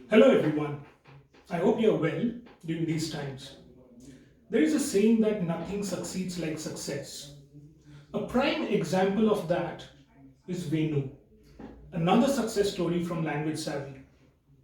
Hello everyone. I hope you're well during these times. There is a saying that nothing succeeds like success. A prime example of that is Venu, another success story from Language Savvy.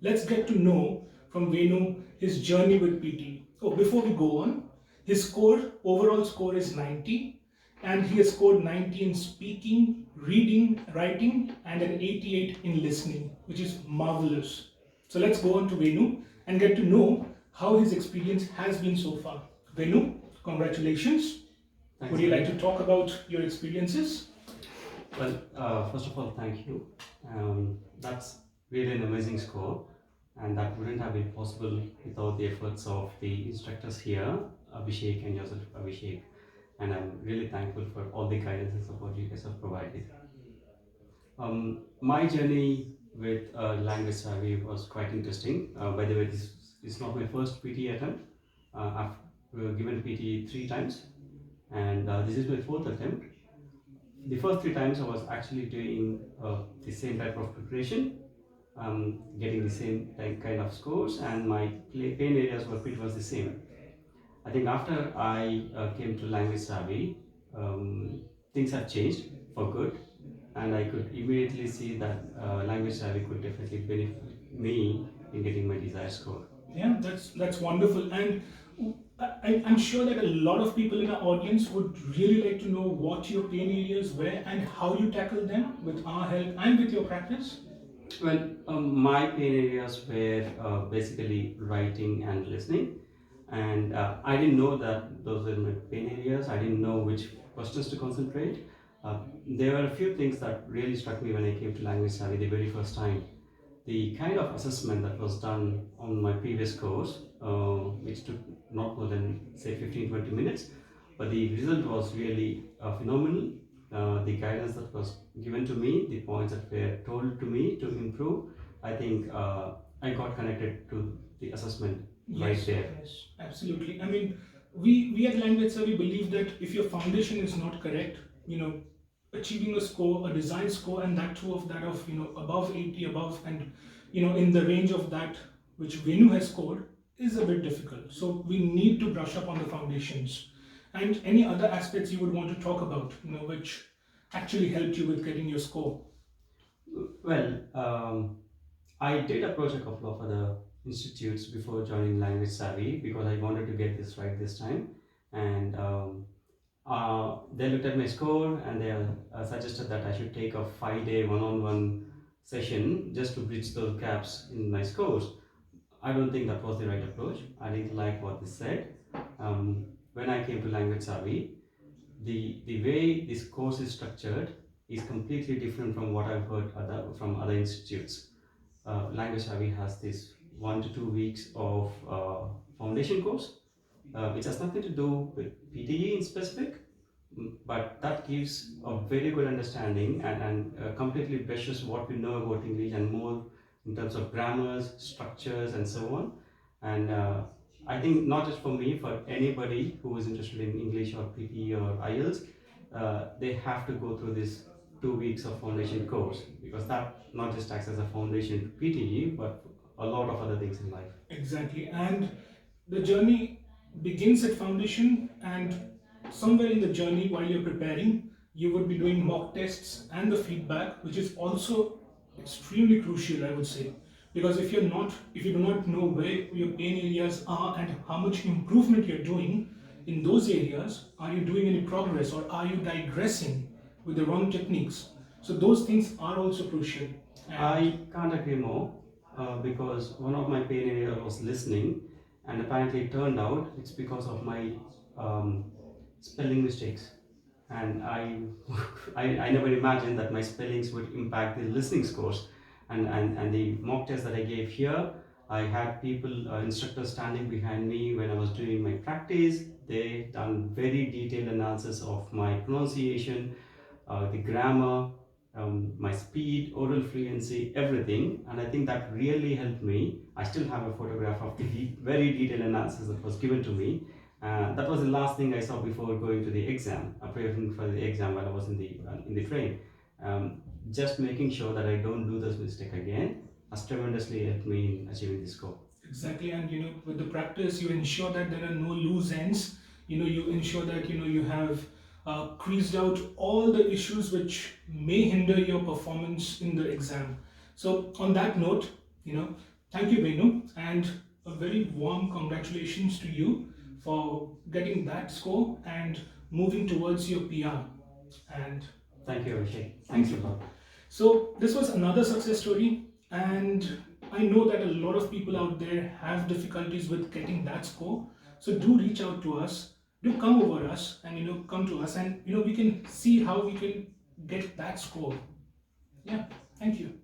Let's get to know from Venu his journey with PT. Oh, before we go on, his overall score is 90, and he has scored 90 in speaking, reading, writing, and an 88 in listening, which is marvelous. So let's go on to Venu and get to know how his experience has been so far. Venu, congratulations. Thanks, Would you like Ravi. to talk about your experiences? First of all, thank you. That's really an amazing score, and that wouldn't have been possible without the efforts of the instructors here, Abhishek and yourself, Abhishek. And I'm really thankful for all the guidance and support you guys have provided. My journey with Language Savvy was quite interesting. By the way, this is not my first PT attempt. I've given PT three times, and this is my fourth attempt. The first three times I was actually doing the same type of preparation, getting the same kind of scores, and my pain areas were pretty much the same. I think after I came to Language Savvy, things have changed for good, and I could immediately see that Language Savvy could definitely benefit me in getting my desired score. Yeah, that's wonderful, and I'm sure that a lot of people in our audience would really like to know what your pain areas were and how you tackle them with our help and with your practice. My pain areas were basically writing and listening, and I didn't know that those were my pain areas. I didn't know which questions to concentrate. There were a few things that really struck me when I came to Language Savvy the very first time. The kind of assessment that was done on my previous course, which took not more than say 15-20 minutes, but the result was really phenomenal. The guidance that was given to me, the points that were told to me to improve, I think I got connected to the assessment right Yes, there. yes, absolutely. I mean, we at Language Sir, we believe that if your foundation is not correct, achieving a score, a design score, and that too of that of above 80, above, and in the range of that which Venu has scored is a bit difficult. So we need to brush up on the foundations. And any other aspects you would want to talk about, which actually helped you with getting your score? Well, I did approach a couple of other institutes before joining Language Savvy because I wanted to get this right this time. And they looked at my score and they suggested that I should take a 5-day one-on-one session just to bridge those gaps in my scores. I don't think that was the right approach. I didn't like what they said. When I came to Language Savvy, the way this course is structured is completely different from what I've heard from other institutes. Language Savvy has this 1 to 2 weeks of foundation course, which has nothing to do with PTE in specific, but that gives a very good understanding and completely brushes what we know about English and more in terms of grammars, structures, and so on. And I think not just for me, for anybody who is interested in English or PTE or IELTS, they have to go through this 2 weeks of foundation course because that not just acts as a foundation to PTE, but a lot of other things in life. Exactly. And the journey begins at foundation, and somewhere in the journey, while you're preparing, you would be doing mock tests and the feedback, which is also extremely crucial, I would say. Because if you do not know where your pain areas are and how much improvement you're doing in those areas, are you doing any progress or are you digressing with the wrong techniques? So those things are also crucial. And I can't agree more because one of my pain areas was listening, and apparently it turned out it's because of my um, spelling mistakes. And I never imagined that my spellings would impact the listening scores. And the mock test that I gave here, I had people, instructors standing behind me when I was doing my practice. They done very detailed analysis of my pronunciation, the grammar, my speed, oral fluency, everything. And I think that really helped me. I still have a photograph of the very detailed analysis that was given to me. That was the last thing I saw before going to the exam, preparing for the exam while I was in the train. Just making sure that I don't do this mistake again. has tremendously helped me in achieving this goal. Exactly, and with the practice, you ensure that there are no loose ends. You ensure that you have creased out all the issues which may hinder your performance in the exam. So, on that note, thank you, Venu, and a very warm congratulations to you for getting that score and moving towards your PR. And Thank you, Abhishek. Thanks a lot. so, this was another success story, and I know that a lot of people out there have difficulties with getting that score. So, do reach out to us, do come over us, and come to us, and we can see how we can get that score. Yeah, thank you.